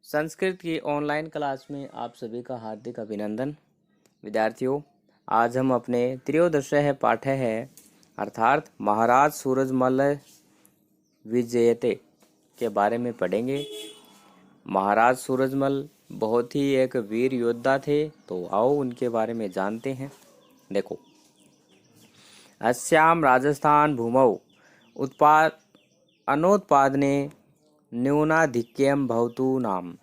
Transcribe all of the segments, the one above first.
संस्कृत की online class में आप सभी का हार्दिक अभिनंदन। विद्यार्थियों, आज हम अपने त्रयोदश पाठ्य है अर्थात महाराज सूरजमल विजयते के बारे में पढ़ेंगे। महाराज सूरजमल बहुत ही एक वीर योद्धा थे, तो आओ उनके बारे में जानते हैं। देखो, अस्याम राजस्थान भूमौ उत्पाद अनोत्पादने न्यूनाधिक्यम भवतु नाम।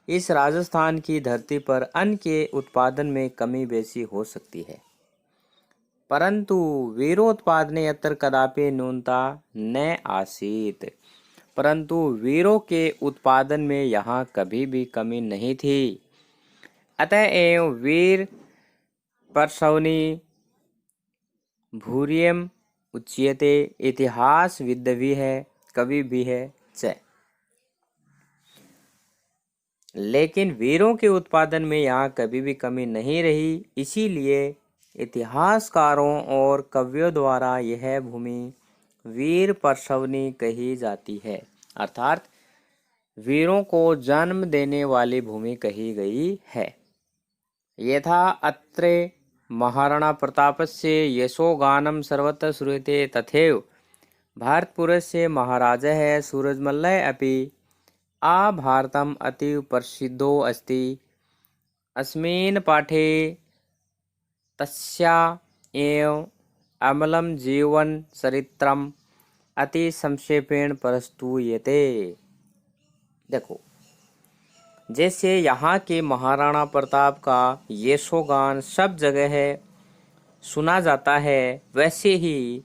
इस राजस्थान की धरती पर अन्न के उत्पादन में कमी बेसी हो सकती है, परंतु वीरोत्पादने यत्र कदापि न्यूनता न आसीत। परंतु वीरों के उत्पादन में यहाँ कभी भी कमी नहीं थी। अतः एव वीर परसौनी भूरियम उच्यते। इतिहास विद भी है, कवि भी है च। लेकिन वीरों के उत्पादन में यहाँ कभी भी कमी नहीं रही, इसीलिए इतिहासकारों और कवियों द्वारा यह भूमि वीर परसवनी कही जाती है, अर्थात वीरों को जन्म देने वाली भूमि कही गई है। यथा अत्रे महाराणा प्रतापस्य यशोगानं सर्वत्र श्रूयते तथैव भारतपुरस्य महाराजः सूरजमल्लः अपि भारतम् अतीव प्रसिद्धो अस्ति। अस्मिन् पाठे तस्या एव अमलं जीवन चरित्रम अति संक्षेपेण प्रस्तुयते। देखो, जैसे यहाँ के महाराणा प्रताप का यशोगान सब जगह सुना जाता है, वैसे ही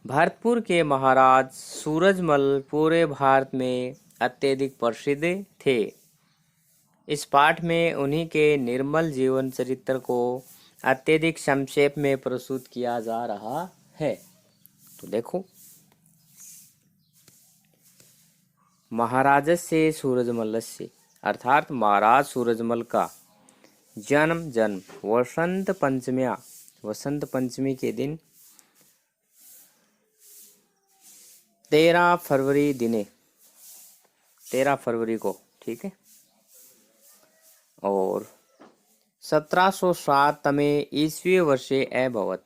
भरतपुर के महाराज सूरजमल पूरे भारत में अत्यधिक प्रसिद्ध थे। इस पाठ में उन्हीं के निर्मल जीवन चरित्र को अत्यधिक संक्षेप में प्रस्तुत किया जा रहा है। तो देखो, महाराजस्य सूरजमलस्य अर्थात महाराज सूरजमल का जन्म वसंत पंचमी के दिन 13 फरवरी को, ठीक है, और 1707 तमे ईस्वी वर्षे अभवत।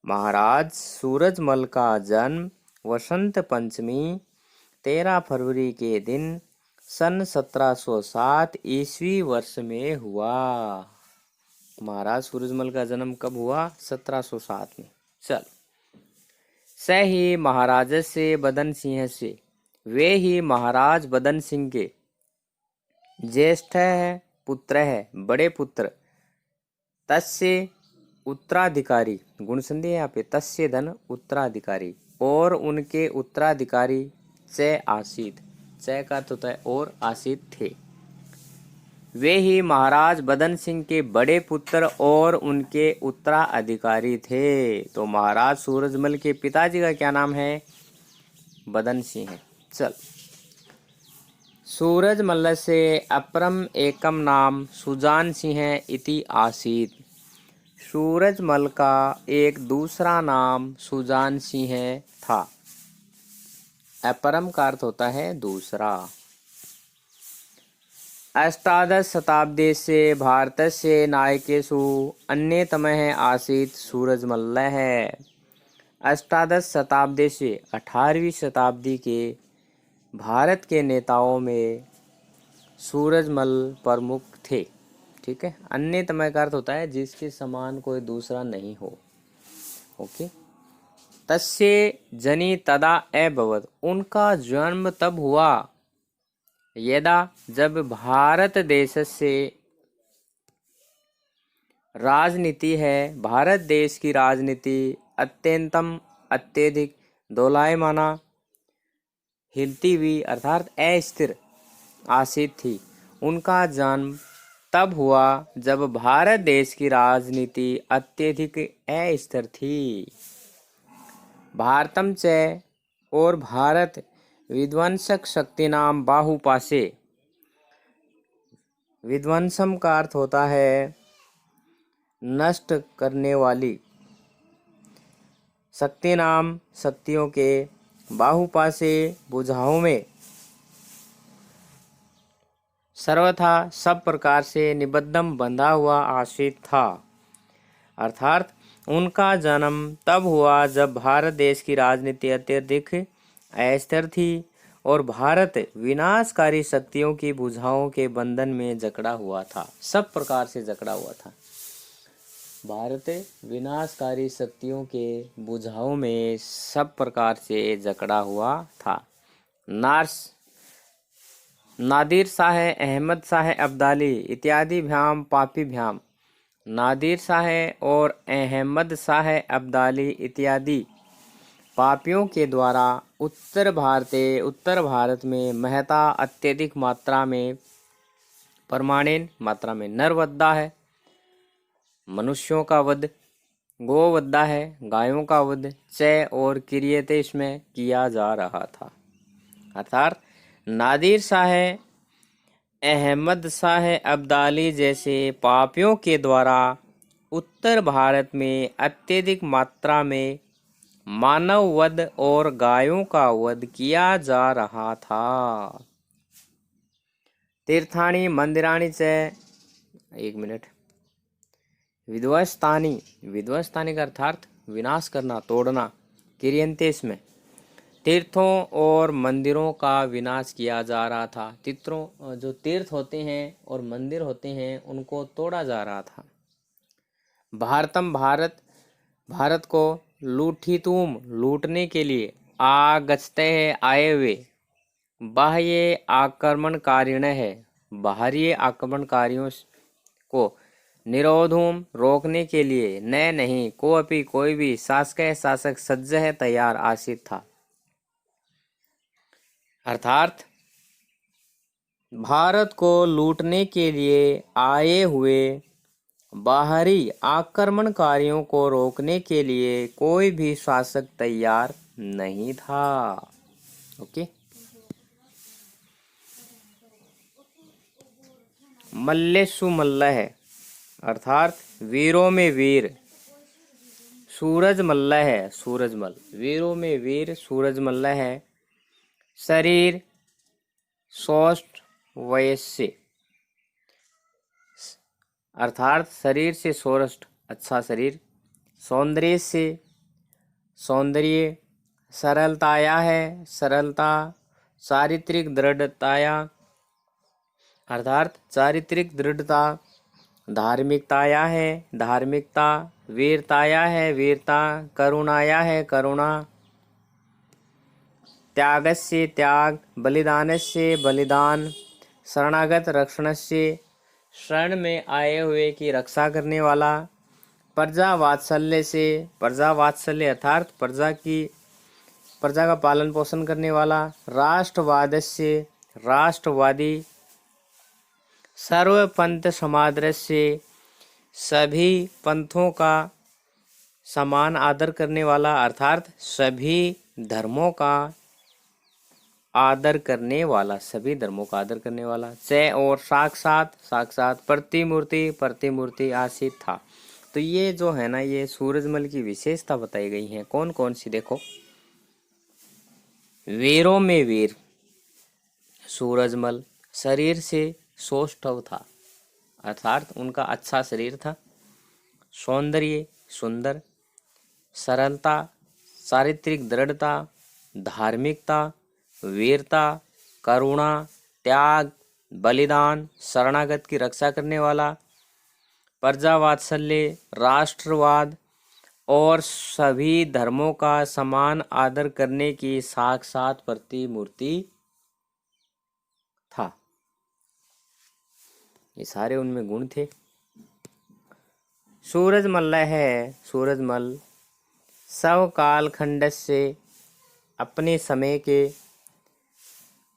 महाराज सूरजमल का जन्म वसंत पंचमी 13 फरवरी के दिन सन 1707 ईस्वी वर्ष में हुआ। महाराज सूरजमल का जन्म कब हुआ? 1707 में। चल, स ही महाराज से बदन सिंह से, वे ही महाराज बदन सिंह के ज्येष्ठ पुत्र है, बड़े पुत्र। तस्य उत्तराधिकारी, गुण संधि है यहाँ पे, तस्य धन उत्तराधिकारी, और उनके उत्तराधिकारी च आसीत, च का अर्थ होता है और, आसीत थे। वे ही महाराज बदन सिंह के बड़े पुत्र और उनके उत्तराधिकारी थे। तो महाराज सूरजमल के पिताजी का क्या नाम है? बदन सिंह है। चल, सूरजमल से अपरम एकम नाम सुजान सिंह इति आसीत। सूरजमल का एक दूसरा नाम सुजान सिंह था। अपरम का अर्थ होता है दूसरा। अष्टादश शताब्दी से भारत से नायकेषु अन्यतमः आसीत सूरजमल्लः। अष्टादश शताब्दी से 18वीं शताब्दी के भारत के नेताओं में सूरजमल प्रमुख थे, ठीक है। अन्यतम का अर्थ होता है जिसके समान कोई दूसरा नहीं हो। ओके, तस्य जनि तदा अभवत, उनका जन्म तब हुआ यदा, जब भारत देश से राजनीति है, भारत देश की राजनीति अत्यधिक दोलायमाना, हिलती हुई अर्थात अस्थिर आसीत थी। उनका जन्म तब हुआ जब भारत देश की राजनीति अत्यधिक अस्थिर थी। भारतम च, और भारत विध्वंसक शक्ति नाम बाहुपासे। विध्वंसम का अर्थ होता है नष्ट करने वाली, शक्ति नाम शक्तियों के, बाहुपासे भुजाओं में, सर्वथा सब प्रकार से निबद्धम बंधा हुआ आश्रित था। अर्थात उनका जन्म तब हुआ जब भारत देश की राजनीति अत्यधिक अस्थिर थी और भारत विनाशकारी शक्तियों की भुजाओं के बंधन में जकड़ा हुआ था। सब प्रकार से जकड़ा हुआ था। भारत विनाशकारी शक्तियों के बुझाओं में सब प्रकार से जकड़ा हुआ था। नादिर शाह, अहमद शाह अब्दाली इत्यादि भ्याम पापी भ्याम। नादिर शाह और अहमद शाह अब्दाली इत्यादि पापियों के द्वारा उत्तर भारत में महता अत्यधिक मात्रा में परमाणु मात्रा में नरवधा है, मनुष्यों का वध, गोवधा है, गायों का वध, चय और क्रियते इसमें किया जा रहा था। अर्थात नादिर शाह, अहमद शाह अब्दाली जैसे पापियों के द्वारा उत्तर भारत में अत्यधिक मात्रा में मानव वध और गायों का वध किया जा रहा था। तीर्थानी मंदिरानी च, एक मिनट, विध्वस्तानी का अर्थात विनाश करना, तोड़ना। क्रियंते इसमें तीर्थों और मंदिरों का विनाश किया जा रहा था। जो तीर्थ होते हैं और मंदिर होते हैं उनको तोड़ा जा रहा था। भारत को लूटने के लिए आगस्ते आए हुए बाह्य आक्रमणकारिण है। बाहरी आक्रमणकारियों को निरोधूम रोकने के लिए न नहीं कोई भी शासक सज्ज है, तैयार आसित था। अर्थात भारत को लूटने के लिए आए हुए बाहरी आक्रमणकारियों को रोकने के लिए कोई भी शासक तैयार नहीं था। ओके। मल्लेसु मल्ल है, अर्थात वीरों में वीर। सूरजमल्ल है, सूरजमल, वीरों में वीर सूरजमल्ल है। शरीर स्वस्थ वयस्य, अर्थात शरीर से स्वस्थ अच्छा शरीर। सौंदर्य से सौंदर्य, सरलताया है सरलता। चारित्रिक दृढ़ताया, अर्थात चारित्रिक दृढ़ता। धार्मिकताया है धार्मिकता। वीरताया है वीरता। करुणाया है करुणा। त्यागस्य त्याग। बलिदानस्य बलिदान। शरणागत रक्षणस्य, शरण में आए हुए की रक्षा करने वाला। प्रजा वात्सल्य से, प्रजा वात्सल्य अर्थात प्रजा का पालन पोषण करने वाला। राष्ट्रवादस्य, राष्ट्रवादी। सर्वपंथ समादरस्य, सभी पंथों का समान आदर करने वाला, अर्थात सभी धर्मों का आदर करने वाला, सभी धर्मों का आदर करने वाला। च और साक्षात प्रतिमूर्ति आसित था। तो ये जो है ना, ये सूरजमल की विशेषता बताई गई है। कौन कौन सी देखो। वीरों में वीर सूरजमल शरीर से सौष्ठव था, अर्थात उनका अच्छा शरीर था। सौंदर्य सुंदर। सरलता चारित्रिक दृढ़ता। धार्मिकता, वीरता, करुणा, त्याग, बलिदान, शरणागत की रक्षा करने वाला। प्रजा वात्सल्य, राष्ट्रवाद और सभी धर्मों का समान आदर करने की साक्षात प्रतिमूर्ति था। ये सारे उनमें गुण थे। सूरजमल है, सूरजमल सब कालखंड से अपने समय के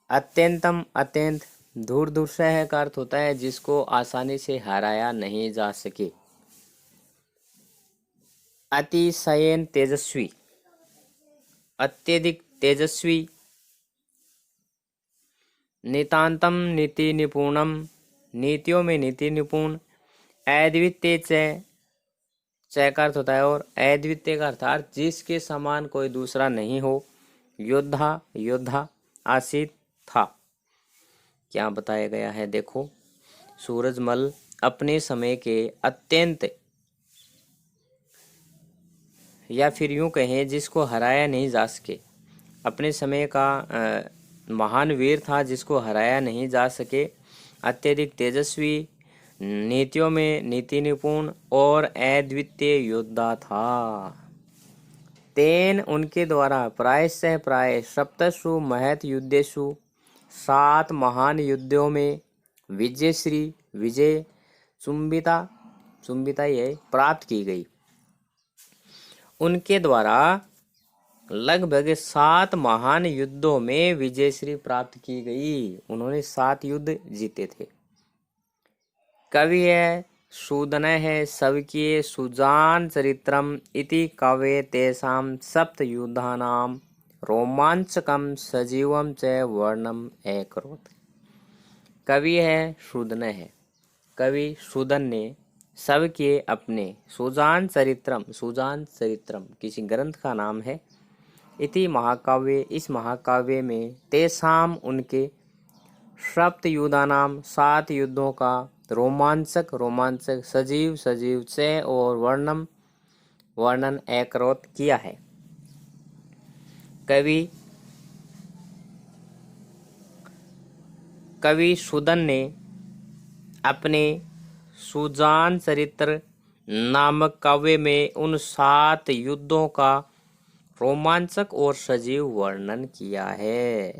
अत्यंत दूर से है का अर्थ होता है जिसको आसानी से हराया नहीं जा सके। अतिशयन तेजस्वी, अत्यधिक तेजस्वी। नितांतम नीति निपुणम, नीतियों में नीति निपुण। अद्वितीय च का अर्थ होता है और अद्वितीय का अर्थात जिसके समान कोई दूसरा नहीं हो। योद्धा आसित था। क्या बताया गया है देखो। सूरजमल अपने समय के अत्यंत, या फिर यूं कहें जिसको हराया नहीं जा सके, अपने समय का महान वीर था जिसको हराया नहीं जा सके, अत्यधिक तेजस्वी, नीतियों में नीति निपुण और अद्वितीय योद्धा था। तेन उनके द्वारा प्रायशः प्राय सप्तसु महत युद्धेषु 7 महान युद्धों में विजयश्री, विजय चुंबिता, चुंबिता ये प्राप्त की गई। उनके द्वारा लगभग 7 महान युद्धों में विजयश्री प्राप्त की गई। उन्होंने 7 युद्ध जीते थे। कवि है सूदन है सबकीय सुजान चरित्रम इति काव्ये तेषां सप्त युद्धानां रोमांचकम सजीवम च वर्णम अकरोत्। कवि है सूदन है, कवि सूदन ने सबके अपने सुजान चरित्रम किसी ग्रंथ का नाम है, इति महाकाव्य इस महाकाव्य में तेषाम उनके सप्त युद्धानाम 7 युद्धों का रोमांचक सजीव से और वर्णन अकरोत् किया है। कवि सूदन ने अपने सुजान चरित्र नामक काव्य में उन 7 युद्धों का रोमांचक और सजीव वर्णन किया है।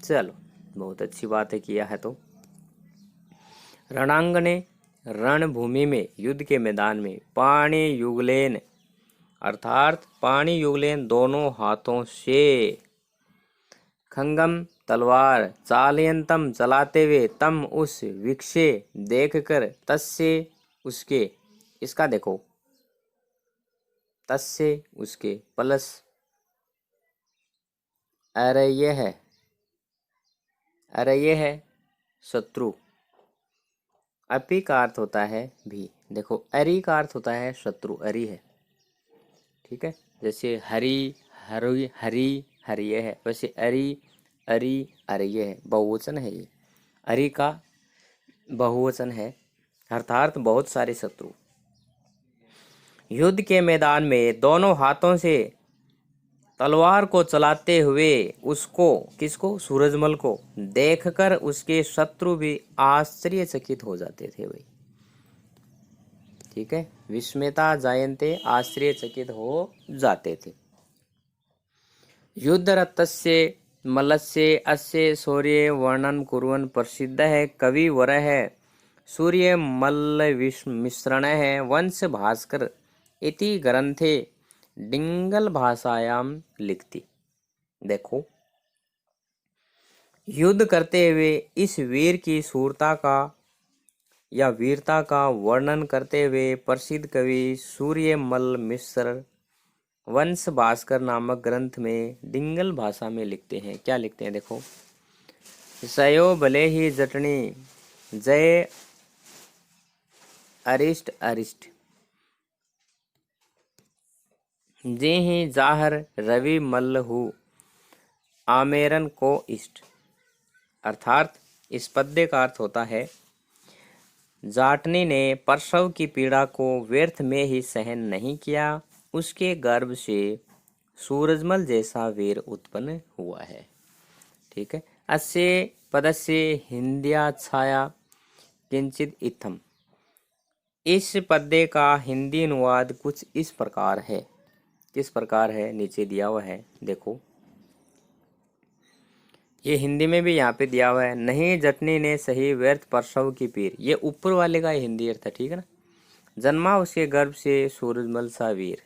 चलो, बहुत अच्छी बात है, किया है तो। रणांगने, रणभूमि में, युद्ध के मैदान में, पाणी युगलेन अर्थात पाणी युगलेन दोनों हाथों से, खंगम तलवार, चालयंतम चलाते हुए, तम उस विक्षे देखकर, तस्से उसके, इसका देखो, तस्से उसके प्लस अरे ये है शत्रु, अपी का अर्थ होता है भी। देखो अरि का अर्थ होता है शत्रु, अरि है, ठीक है। जैसे हरि हरिये है, वैसे अरि अरिये है, बहुवचन है ये। अरि का बहुवचन है, अर्थात बहुत सारे शत्रु। युद्ध के मैदान में दोनों हाथों से तलवार को चलाते हुए उसको, किसको, सूरजमल को देखकर उसके शत्रु भी आश्चर्यचकित हो जाते थे भाई, ठीक है। विस्मयता जायन्ते, आश्चर्यचकित हो जाते थे। युद्ध रतस्य मलस्य अस्य शौर्य वर्णन कुर्वन् प्रसिद्ध है कवि वर है सूर्य मल्ल मिश्रण है वंश भास्कर इति ग्रंथे डिंगल भाषायाम लिखती। देखो, युद्ध करते हुए इस वीर की शूरता का या वीरता का वर्णन करते हुए प्रसिद्ध कवि सूर्य मल्ल मिश्र वंश भास्कर नामक ग्रंथ में डिंगल भाषा में लिखते हैं। क्या लिखते हैं देखो, सयो भले ही जटनी जय अरिष्ट जे ही जाहर रवि मल्ल हु आमेरन को इष्ट। अर्थात इस पद्य का अर्थ होता है, जाटनी ने प्रसव की पीड़ा को व्यर्थ में ही सहन नहीं किया, उसके गर्भ से सूरजमल जैसा वीर उत्पन्न हुआ है, ठीक है। अस्य पदस्य हिंदिया छाया किंचित इत्थम। इस पद्य का हिंदी अनुवाद कुछ इस प्रकार है। किस प्रकार है, नीचे दिया हुआ है, देखो। ये हिंदी में भी यहाँ पे दिया हुआ है, नहीं जटनी ने सही व्यर्थ प्रसव की पीर। ये ऊपर वाले का हिंदी अर्थ है, ठीक है ना। जन्मा उसके गर्भ से सूरजमल सा वीर,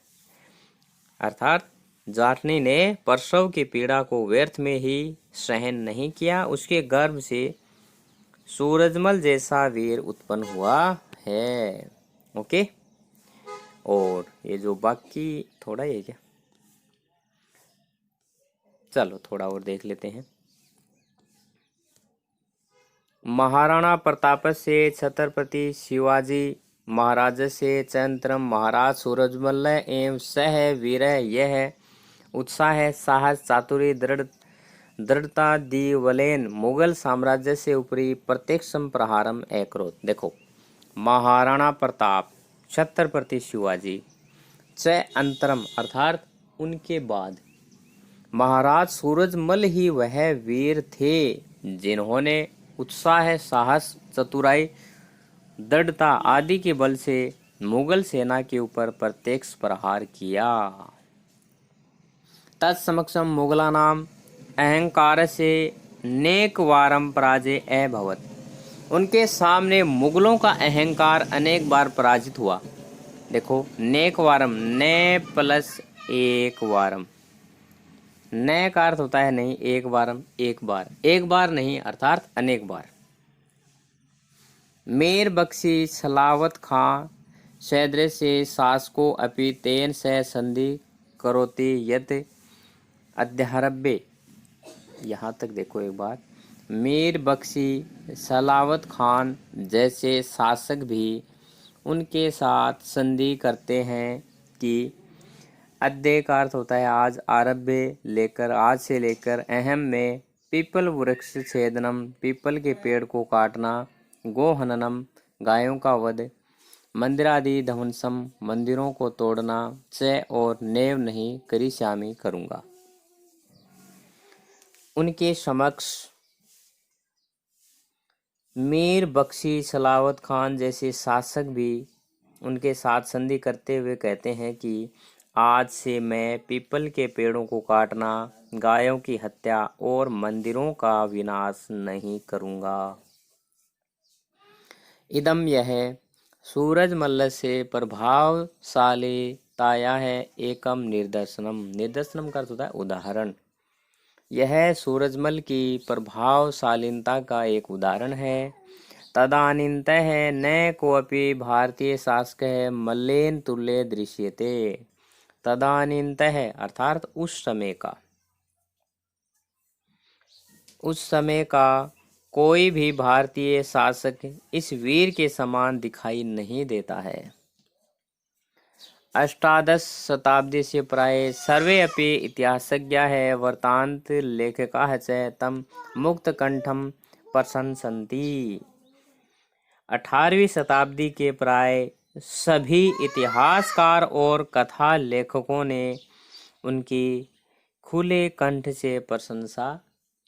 अर्थात जाटनी ने प्रसव की पीड़ा को व्यर्थ में ही सहन नहीं किया, उसके गर्भ से सूरजमल जैसा वीर उत्पन्न हुआ है। ओके, और ये जो बाकी थोड़ा ही है क्या, चलो थोड़ा और देख लेते हैं। महाराणा प्रताप से छत्रपति शिवाजी महाराज से चंद्रम महाराज सूरजमल एवं सह वीर यह उत्साह साहस चातुर्य दृढ़ दृढ़ता दीवलेन मुगल साम्राज्य से ऊपरी प्रत्यक्षम प्रहारम एकरोत। देखो, महाराणा प्रताप, छत्रपति शिवाजी, च अंतरम अर्थात उनके बाद महाराज सूरजमल ही वह वीर थे जिन्होंने उत्साह, साहस, चतुराई, दृढ़ता आदि के बल से मुगल सेना के ऊपर प्रत्यक्ष प्रहार किया। तत्समक्षम मुगलानाम अहंकार से नेक वारम पराजय अभवत। उनके सामने मुगलों का अहंकार अनेक बार पराजित हुआ। देखो, नेक वारम, ने प्लस एक वारम, ने का अर्थ होता है नहीं, एक वारम एक बार, एक बार नहीं अर्थात अनेक बार। मेर बख्शी सलावत खां सैद्रे से शासको अपि तेन से संधि करोति यत अध्यारभ्य। यहाँ तक देखो एक बार, मीर बख्शी सलावत खान जैसे शासक भी उनके साथ संधि करते हैं कि अध्याय का अर्थ होता है आज, आरभ्य लेकर, आज से लेकर, अहम में पीपल वृक्ष छेदनम, पीपल के पेड़ को काटना, गोहननम, गायों का वध, मंदिरादि ध्वंसम, मंदिरों को तोड़ना, च और नेव नहीं करिष्यामि करूँगा। उनके समक्ष मीर बख्शी सलावत खान जैसे शासक भी उनके साथ संधि करते हुए कहते हैं कि आज से मैं पीपल के पेड़ों को काटना, गायों की हत्या और मंदिरों का विनाश नहीं करूँगा। इदम, यह सूरजमल से प्रभावशालीताया है एकम निदर्शनम। निदर्शनम का अर्थ होता है उदाहरण। यह सूरजमल की प्रभावशालीता का एक उदाहरण है। तदानीन्तः न कोऽपि भारतीय शासकः मल्लेन तुल्ये दृश्यते। तदानीन्तः अर्थात उस समय का कोई भी भारतीय शासक इस वीर के समान दिखाई नहीं देता है। अष्टादश शताब्दी से प्राय सर्वे अपि इतिहासज्ञाः वर्तान्त लेखकाः च तं मुक्तकण्ठं प्रशंसन्ति। 18वीं शताब्दी के प्राय सभी इतिहासकार और कथा लेखकों ने उनकी खुले कंठ से प्रशंसा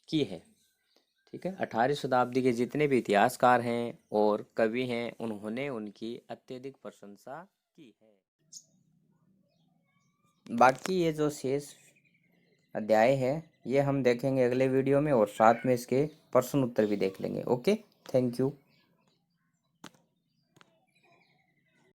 की है। ठीक है, 18वीं शताब्दी के जितने भी इतिहासकार हैं और कवि हैं उन्होंने उनकी अत्यधिक प्रशंसा की है। बाकी ये जो शेष अध्याय है ये हम देखेंगे अगले वीडियो में और साथ में इसके प्रश्न उत्तर भी देख लेंगे। Okay, thank you.